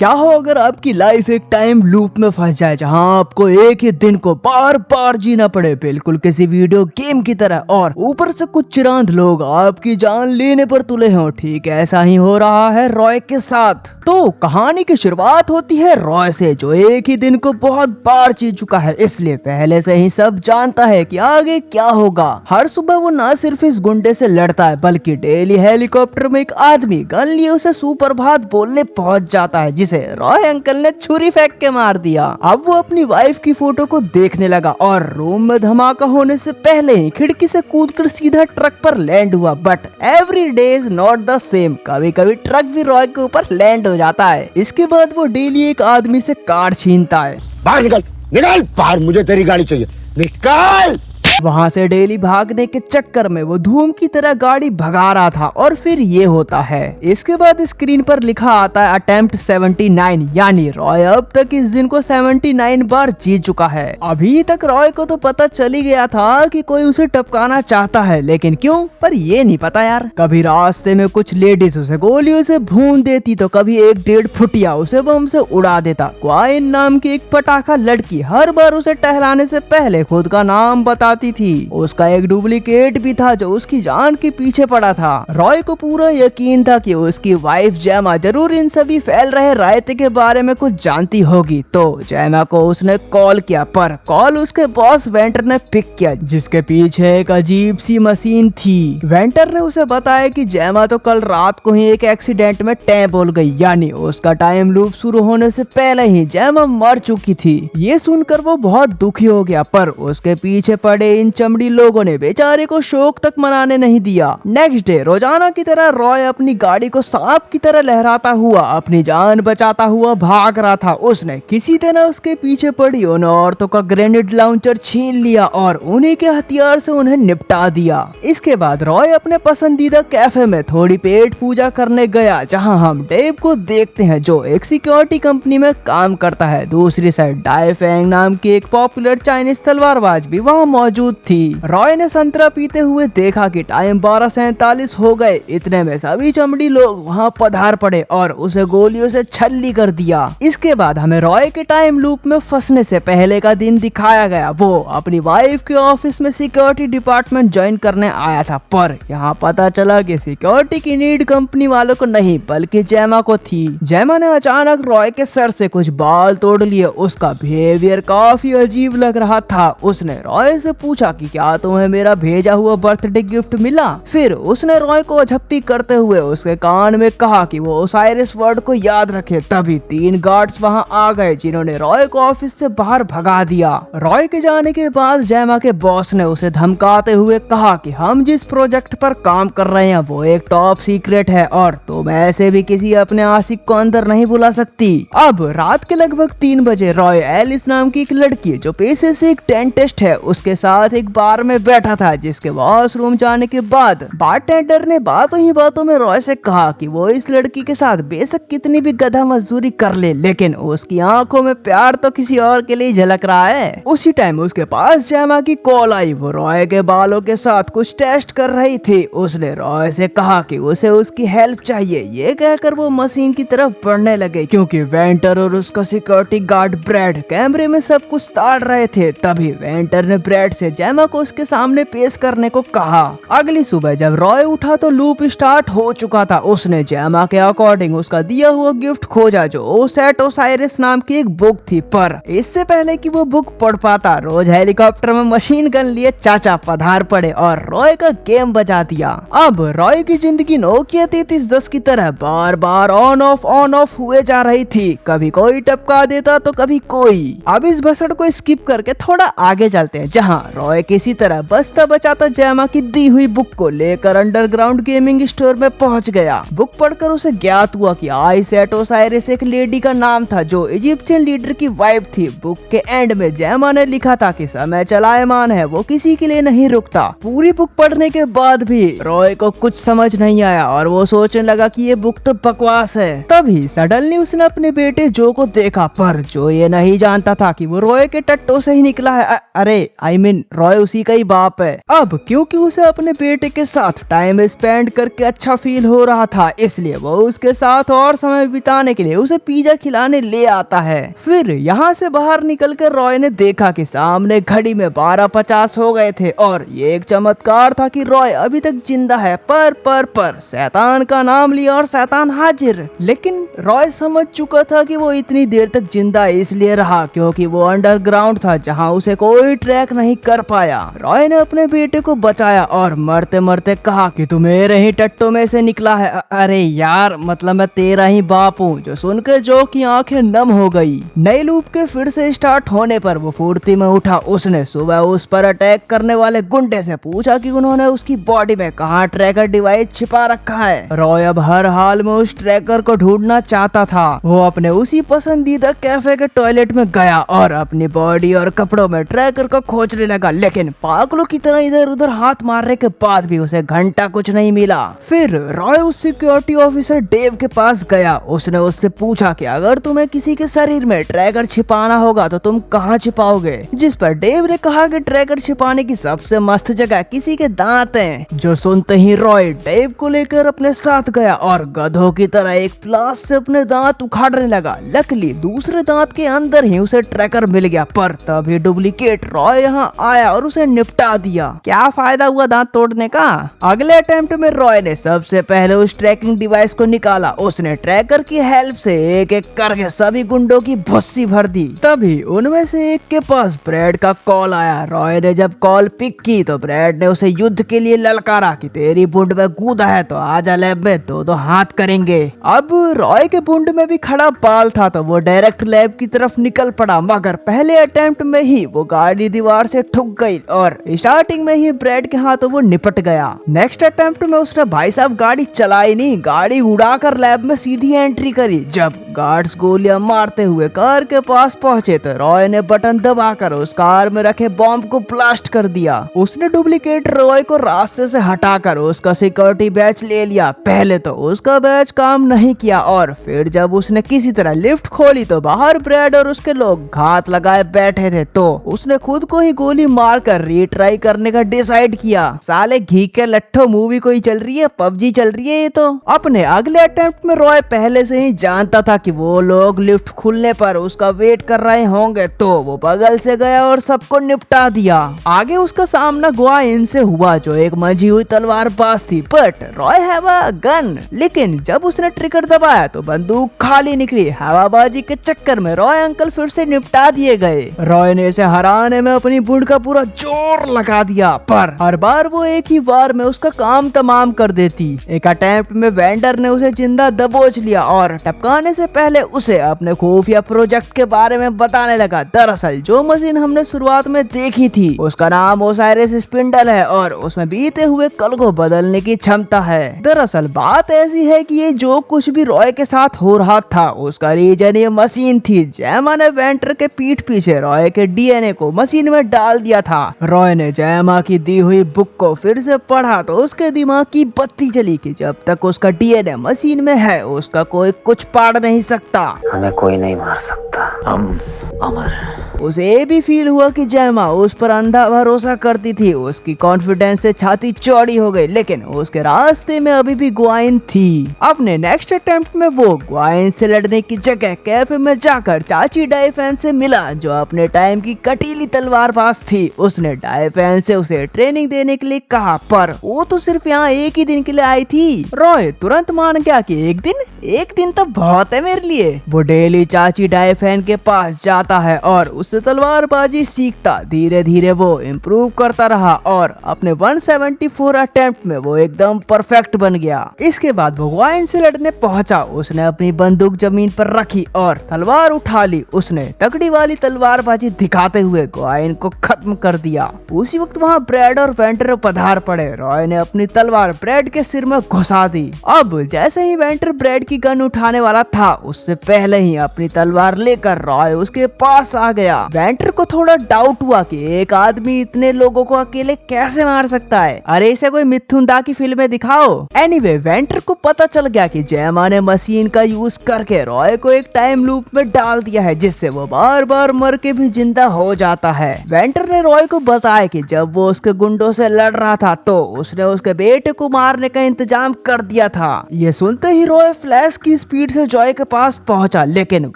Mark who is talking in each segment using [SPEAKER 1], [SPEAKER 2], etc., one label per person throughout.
[SPEAKER 1] क्या हो अगर आपकी लाइफ एक टाइम लूप में फंस जाए जहां आपको एक ही दिन को बार बार जीना पड़े, बिल्कुल किसी वीडियो गेम की तरह, और ऊपर से कुछ चिरांद लोग आपकी जान लेने पर तुले हों। ठीक ऐसा ही हो रहा है रॉय के साथ। तो कहानी की शुरुआत होती है रॉय से, जो एक ही दिन को बहुत बार जी चुका है, इसलिए पहले से ही सब जानता है कि आगे क्या होगा। हर सुबह वो न सिर्फ इस गुंडे से लड़ता है, बल्कि डेली हेलीकॉप्टर में एक आदमी गन लिए उसे सुप्रभात बोलने पहुंच जाता है, जिसे रॉय अंकल ने छुरी फेंक के मार दिया। अब वो अपनी वाइफ की फोटो को देखने लगा और रूम में धमाका होने से पहले ही खिड़की से कूदकर सीधा ट्रक पर लैंड हुआ। But every day is not the same, कभी कभी ट्रक भी रॉय के ऊपर लैंड हो जाता है। इसके बाद वो डेली एक आदमी से कार छीनता है।
[SPEAKER 2] बाहर निकल, निकल बाहर, मुझे तेरी गाड़ी चाहिए, निकल।
[SPEAKER 1] वहाँ से डेली भागने के चक्कर में वो धूम की तरह गाड़ी भगा रहा था और फिर ये होता है। इसके बाद स्क्रीन पर लिखा आता है अटेम्प्ट 79, यानी रॉय अब तक इस दिन को 79 बार जीत चुका है। अभी तक रॉय को तो पता चल ही गया था कि कोई उसे टपकाना चाहता है, लेकिन क्यों, पर ये नहीं पता यार। कभी रास्ते में कुछ लेडीज उसे गोलियों से भून देती, तो कभी एक डेढ़ फुटिया उसे बम से उड़ा देता। क्वाइन नाम की एक पटाखा लड़की हर बार उसे टहलाने से पहले खुद का नाम बताती थी। उसका एक डुप्लीकेट भी था जो उसकी जान के पीछे पड़ा था। रॉय को पूरा यकीन था कि उसकी वाइफ जैमा जरूर इन सभी फैल रहे रायते के बारे में कुछ जानती होगी। तो जैमा को उसने कॉल किया, पर कॉल उसके बॉस वेंटर ने पिक किया, जिसके पीछे एक अजीब सी मशीन थी। वेंटर ने उसे बताया कि जैमा तो कल रात को ही एक एक्सीडेंट में टैं बोल गई, यानी उसका टाइम लूप शुरू होने से पहले ही जैमा मर चुकी थी। ये सुनकर वो बहुत दुखी हो गया, पर उसके पीछे पड़े इन चमड़ी लोगों ने बेचारे को शोक तक मनाने नहीं दिया। नेक्स्ट डे रोजाना की तरह रॉय अपनी गाड़ी को सांप की तरह लहराता हुआ अपनी जान बचाता हुआ भाग रहा था। उसने किसी तरह उसके पीछे पड़ी उन औरतों का ग्रेनेड लॉन्चर छीन लिया और उन्हीं के हथियार से उन्हें निपटा दिया। इसके बाद रॉय अपने पसंदीदा कैफे में थोड़ी पेट पूजा करने गया, जहां हम डेव को देखते हैं जो एक सिक्योरिटी कंपनी में काम करता है। दूसरी साइड डाई फेंग नाम की एक पॉपुलर चाइनीज तलवारबाज भी वहाँ मौजूद थी। रॉय ने संतरा पीते हुए देखा कि टाइम 12:47 हो गए। इतने में सभी चमड़ी लोग वहाँ पधार पड़े और उसे गोलियों से छल्ली कर दिया। इसके बाद हमें रॉय के टाइम लूप में फंसने से पहले का दिन दिखाया गया। वो अपनी वाइफ के ऑफिस में सिक्योरिटी डिपार्टमेंट ज्वाइन करने आया था, पर यहाँ पता चला कि सिक्योरिटी की नीड कंपनी वालों को नहीं बल्कि जैमा को थी। जैमा ने अचानक रॉय के सर से कुछ बाल तोड़ लिए। उसका बिहेवियर काफी अजीब लग रहा था। उसने रॉय से पूछा कि क्या तुम्हें मेरा भेजा हुआ बर्थडे गिफ्ट मिला। फिर उसने रॉय को झप्पी करते हुए उसके कान में कहा कि वो ओसाइरिस वर्ड को याद रखे। तभी 3 गार्ड्स वहां आ गए, जिन्होंने रॉय को ऑफिस से बाहर भगा दिया। रॉय के जाने के बाद जैमा के बॉस ने उसे धमकाते हुए कहा कि हम जिस प्रोजेक्ट पर काम कर रहे हैं वो एक टॉप सीक्रेट है और तुम ऐसे भी किसी अपने आशिक को अंदर नहीं बुला सकती। अब रात के लगभग 3 बजे रॉय एलिस नाम की एक लड़की जो पेशे से एक डेंटिस्ट है, उसके साथ एक बार में बैठा था, जिसके वॉशरूम जाने के बाद बारटेंडर ने बातों ही बातों में रॉय से कहा कि वो इस लड़की के साथ बेशक कितनी भी गधा मजदूरी कर ले, लेकिन उसकी आंखों में प्यार तो किसी और के लिए झलक रहा है। उसी टाइम उसके पास जैमा की कॉल आई। वो रॉय के बालों के साथ कुछ टेस्ट कर रही थी। उसने रॉय से कहा कि उसे उसकी हेल्प चाहिए। ये कहकर वो मशीन की तरफ बढ़ने लगे, क्योंकि वेंटर और उसका सिक्योरिटी गार्ड ब्रैड कैमरे में सब कुछ ताड़ रहे थे। तभी वेंटर ने ब्रैड से जैमा को उसके सामने पेश करने को कहा। अगली सुबह जब रॉय उठा तो लूप स्टार्ट हो चुका था। उसने जैमा के अकॉर्डिंग उसका दिया हुआ गिफ्ट खोजा, जो ओसेट ओसाइरिस नाम की एक बुक थी। पर इससे पहले कि वो बुक पढ़ पाता, रोज हेलीकॉप्टर में मशीन गन लिए चाचा पधार पड़े और रॉय का गेम बजा दिया। अब रॉय की जिंदगी नोकिया 3310 की तरह बार बार ऑन ऑफ हुए जा रही थी। कभी कोई टपका देता तो कभी कोई। अब इस भसड़ को स्किप करके थोड़ा आगे चलते हैं, जहाँ रॉय किसी तरह बचता बचाता जैमा की दी हुई बुक को लेकर अंडरग्राउंड गेमिंग स्टोर में पहुंच गया। बुक पढ़कर उसे ज्ञात हुआ कि आइसेट ओसाइरिस एक लेडी का नाम था जो इजिप्शियन लीडर की वाइफ थी। बुक के एंड में जैमा ने लिखा था कि समय चलायमान है, वो किसी के लिए नहीं रुकता। पूरी बुक पढ़ने के बाद भी रॉय को कुछ समझ नहीं आया और वो सोचने लगा कि ये बुक तो बकवास है। तभी सडनली उसने अपने बेटे जो को देखा, पर जो ये नहीं जानता था कि वो रॉय के टट्टों से ही निकला है। अरे आई मीन रॉय उसी का ही बाप है। अब क्योंकि उसे अपने बेटे के साथ टाइम स्पेंड करके अच्छा फील हो रहा था, इसलिए वो उसके साथ और समय बिताने के लिए उसे पिज्जा खिलाने ले आता है। फिर यहाँ से बाहर निकल कर रॉय ने देखा कि सामने घड़ी में 12:50 हो गए थे और ये एक चमत्कार था कि रॉय अभी तक जिंदा है। पर शैतान का नाम लिया और शैतान हाजिर। लेकिन रॉय समझ चुका था कि वो इतनी देर तक जिंदा इसलिए रहा क्योंकि वो अंडरग्राउंड था जहाँ उसे कोई ट्रैक नहीं कर पाया। रॉय ने अपने बेटे को बचाया और मरते मरते कहा कि तू मेरे ही टट्टों में से निकला है। अरे यार, मतलब मैं तेरा ही बाप हूँ। जो सुनकर जो की आंखें नम हो गई। नई लूप के फिर से स्टार्ट होने पर वो फुर्ती में उठा। उसने सुबह उस पर अटैक करने वाले गुंडे से पूछा कि उन्होंने उसकी बॉडी में कहाँ ट्रैकर डिवाइस छिपा रखा है। रॉय अब हर हाल में उस ट्रैकर को ढूंढना चाहता था। वो अपने उसी पसंदीदा कैफे के टॉयलेट में गया और अपनी बॉडी और कपड़ों में ट्रैकर को खोजने लगा, लेकिन पागलों की तरह इधर उधर हाथ मारने के बाद भी उसे घंटा कुछ नहीं मिला। फिर रॉय उस सिक्योरिटी ऑफिसर डेव के पास गया। उसने उससे पूछा कि अगर तुम्हें किसी के शरीर में ट्रैकर छिपाना होगा तो तुम कहाँ छिपाओगे, जिस पर डेव ने कहा कि ट्रैकर छिपाने की सबसे मस्त जगह किसी के दांत हैं। जो सुनते ही रॉय डेव को लेकर अपने साथ गया और गधों की तरह एक प्लास से अपने दांत उखाड़ने लगा। लकीली दूसरे दांत के अंदर ही उसे ट्रैकर मिल गया, पर तभी डुप्लीकेट रॉय यहाँ आया और उसे निपटा दिया। क्या फायदा हुआ दांत तोड़ने का। अगले अटेम्प्ट में रॉय ने सबसे पहले उस ट्रैकिंग डिवाइस को निकाला। उसने ट्रैकर की हेल्प से एक एक करके सभी गुंडों की भुस्सी भर दी। तभी उनमें से एक के पास ब्रैड का कॉल आया। रॉय ने जब कॉल पिक की तो ब्रैड ने उसे युद्ध के लिए ललकारा कि तेरी बुंड में कूदा है तो आजा लैब में, दो हाथ करेंगे। अब रॉय के बुंड में भी खड़ा बाल था तो वो डायरेक्ट लैब की तरफ निकल पड़ा, मगर पहले अटेम्प्ट में ही वो गाड़ी दीवार से ठुक गई और स्टार्टिंग में ही ब्रैड के हाथों वो निपट गया। नेक्स्ट अटेम्प्ट में उसने भाई साहब गाड़ी चलाई नहीं, गाड़ी उड़ाकर लैब में सीधी एंट्री करी। जब गार्ड्स गोलियां मारते हुए कार के पास पहुंचे तो रॉय ने बटन दबाकर उस कार में रखे बॉम्ब को ब्लास्ट कर दिया। उसने डुप्लीकेट रॉय को रास्ते से हटाकर उसका सिक्योरिटी बैच ले लिया। पहले तो उसका बैच काम नहीं किया और फिर जब उसने किसी तरह लिफ्ट खोली तो बाहर ब्रैड और उसके लोग घात लगाए बैठे थे, तो उसने खुद को ही गोली मारकर रीट्राई करने का डिसाइड किया। साले घी के लट्ठो मूवी कोई चल रही है, पबजी चल रही है ये तो। अपने अगले अटेम्प्ट में रॉय पहले से ही जानता था कि वो लोग लिफ्ट खुलने पर उसका वेट कर रहे होंगे, तो वो बगल से गया और सबको निपटा दिया। आगे उसका सामना ग्वाइन से हुआ जो एक मंझी हुई तलवार पास थी, but Roy have a gun. लेकिन जब उसने ट्रिगर दबाया तो बंदूक खाली निकली। हवाबाजी के चक्कर में रॉय अंकल फिर से निपटा दिए गए। रॉय ने इसे हराने में अपनी बुंड का पूरा जोर लगा दिया, पर हर बार वो एक ही बार में उसका काम तमाम कर देती। एक अटेम्प्ट में वेंडर ने उसे जिंदा दबोच लिया और टपकाने से पहले उसे अपने खुफिया प्रोजेक्ट के बारे में बताने लगा। दरअसल जो मशीन हमने शुरुआत में देखी थी उसका नाम ओसाइरिस स्पिंडल है और उसमें बीते हुए कल को बदलने की क्षमता है। दरअसल बात ऐसी है कि ये जो कुछ भी रॉय के साथ हो रहा था उसका रीजन ये मशीन थी। जैमा ने वेंटर के पीठ पीछे रॉय के डीएनए को मशीन में डाल दिया था। रॉय ने जैमा की दी हुई बुक को फिर से पढ़ा तो उसके दिमाग की बत्ती जली कि जब तक उसका डीएनए मशीन में है उसका कोई कुछ पाड़ नहीं सकता।
[SPEAKER 3] हमें कोई नहीं मार सकता, हम अमर हैं।
[SPEAKER 1] उसे ये भी फील हुआ कि जैमा उस पर अंधा भरोसा करती थी। उसकी कॉन्फिडेंस से छाती चौड़ी हो गई, लेकिन उसके रास्ते में अभी भी ग्वाइन थी। अपने नेक्स्ट अटेम्प्ट में वो ग्वाइन से लड़ने की जगह कैफे में जाकर चाची डाइफेन से मिला जो अपने टाइम की कटीली तलवार पास थी। उसने डाइफेन से उसे ट्रेनिंग देने के लिए कहा, पर वो तो सिर्फ यहाँ एक ही दिन के लिए आई थी। रॉय तुरंत मान गया कि एक दिन तो बहुत है मेरे लिए। वो डेली चाची डाइफेन के पास जाता है और उससे तलवारबाजी सीखता। धीरे धीरे वो इम्प्रूव करता रहा और अपने 174 अटेम्प्ट में वो एकदम परफेक्ट बन गया। इसके बाद वो ग्वाइन से लड़ने पहुंचा। उसने अपनी बंदूक जमीन पर रखी और तलवार उठा ली। उसने तगड़ी वाली तलवारबाजी दिखाते हुए ग्वाइन को खत्म कर दिया। उसी वक्त वहाँ ब्रैड और वेंटर पधार पड़े। रॉय ने अपनी तलवार ब्रैड के सिर में घुसा दी। अब जैसे ही वेंटर ब्रैड की गन उठाने वाला था उससे पहले ही अपनी तलवार लेकर रॉय उसके पास आ गया। वेंटर को थोड़ा डाउट हुआ कि एक आदमी इतने लोगों को अकेले कैसे मार सकता है। अरे इसे कोई मिथुन दा की फिल्में दिखाओ। एनीवे वेंटर को पता चल गया कि जेमा ने मशीन का यूज करके रॉय को एक टाइम लूप में डाल दिया है, जिससे वो बार बार मर के भी जिंदा हो जाता है। वेंटर ने रॉय को बताया कि जब वो उसके गुंडों से लड़ रहा था तो उसने उसके बेटे को मारने का इंतजाम कर दिया था। ये सुनते ही रॉय फ्लैश की स्पीड से जॉय के पास पहुंचा, लेकिन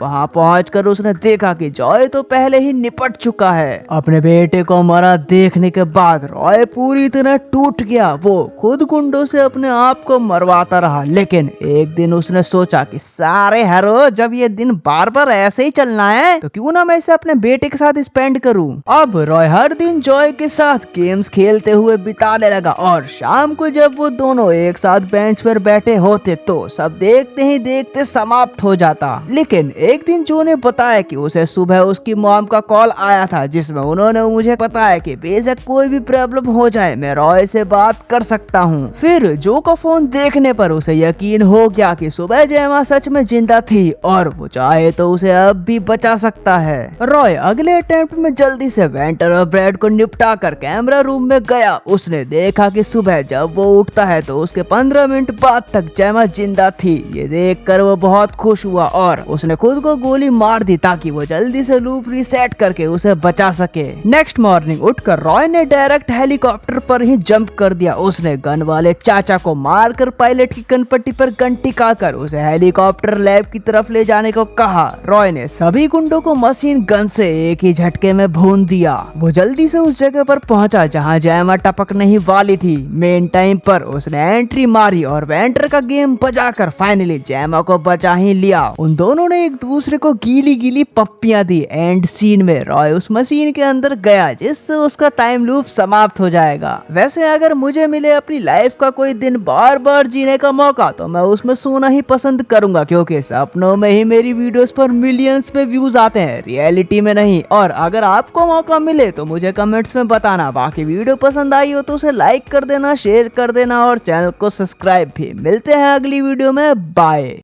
[SPEAKER 1] वहां पहुंचकर उसने देखा कि जॉय तो पहले ही निपट चुका है। अपने बेटे को मरा देखने के बाद रॉय पूरी तरह टूट गया। वो खुद गुंडों से अपने आप को मरवाता रहा, लेकिन एक दिन उसने सोचा कि सारे हेरो जब ये दिन बार बार ऐसे ही चलना है तो क्यों ना मैं इसे अपने बेटे के साथ स्पेंड करूं। अब रॉय हर दिन जॉय के साथ गेम्स खेलते हुए बिताने लगा और शाम को जब वो दोनों एक साथ बेंच पर बैठे होते तो सब देखते ही देखते समाप्त हो जाता। लेकिन एक दिन जो ने बताया कि उसे सुबह उसकी मॉम का कॉल आया था, जिसमें उन्होंने मुझे बताया कि बेशक कोई भी प्रॉब्लम हो जाए मैं रॉय से बात कर सकता हूँ। फिर जो का फोन देखने पर उसे यकीन हो गया कि सुबह जेमा सच में जिंदा थी और वो चाहे तो उसे अब भी बचा सकता है। रॉय अगले अटेम्प्ट में जल्दी से वेंटर और ब्रैड को निपटा कर कैमरा रूम में गया। उसने देखा कि सुबह जब वो उठता है तो उसके 15 मिनट बाद तक जेमा जिंदा थी। ये देखकर वो बहुत खुश हुआ और उसने खुद को गोली मार दी ताकि वो जल्दी से लूप रीसेट करके उसे बचा सके। नेक्स्ट मॉर्निंग उठकर रॉय ने डायरेक्ट हेलीकॉप्टर पर ही जंप कर दिया। उसने गन वाले चाचा को मारकर पायलट की कनपट्टी पर गन टिकाकर उसे हेलीकॉप्टर लैब की तरफ ले जाने को कहा। रॉय ने सभी गुंडों को मशीन गन से एक ही झटके में भून दिया। वो जल्दी से उस जगह पर पहुंचा जहां जेमा टपकने ही वाली थी। मेन टाइम पर उसने एंट्री मारी और वेंटर का गेम बजाकर फाइनली जेमा को बचा ही लिया। उन दोनों ने एक दूसरे को गीली गीली पप्पियां दी। एंड सीन में रॉय उस मशीन के अंदर गया जिससे उसका टाइम लूप समाप्त हो जाएगा। वैसे अगर मुझे मिले अपनी लाइफ का कोई दिन बार बार जीने का मौका तो मैं उसमें सोना ही पसंद करूंगा, क्योंकि सपनों में ही मेरी वीडियोस पर मिलियंस में व्यूज आते हैं, रियलिटी में नहीं। और अगर आपको मौका मिले तो मुझे कमेंट्स में बताना। बाकी वीडियो पसंद आई हो तो उसे लाइक कर देना, शेयर कर देना और चैनल को सब्सक्राइब भी। मिलते हैं अगली वीडियो में, बाय।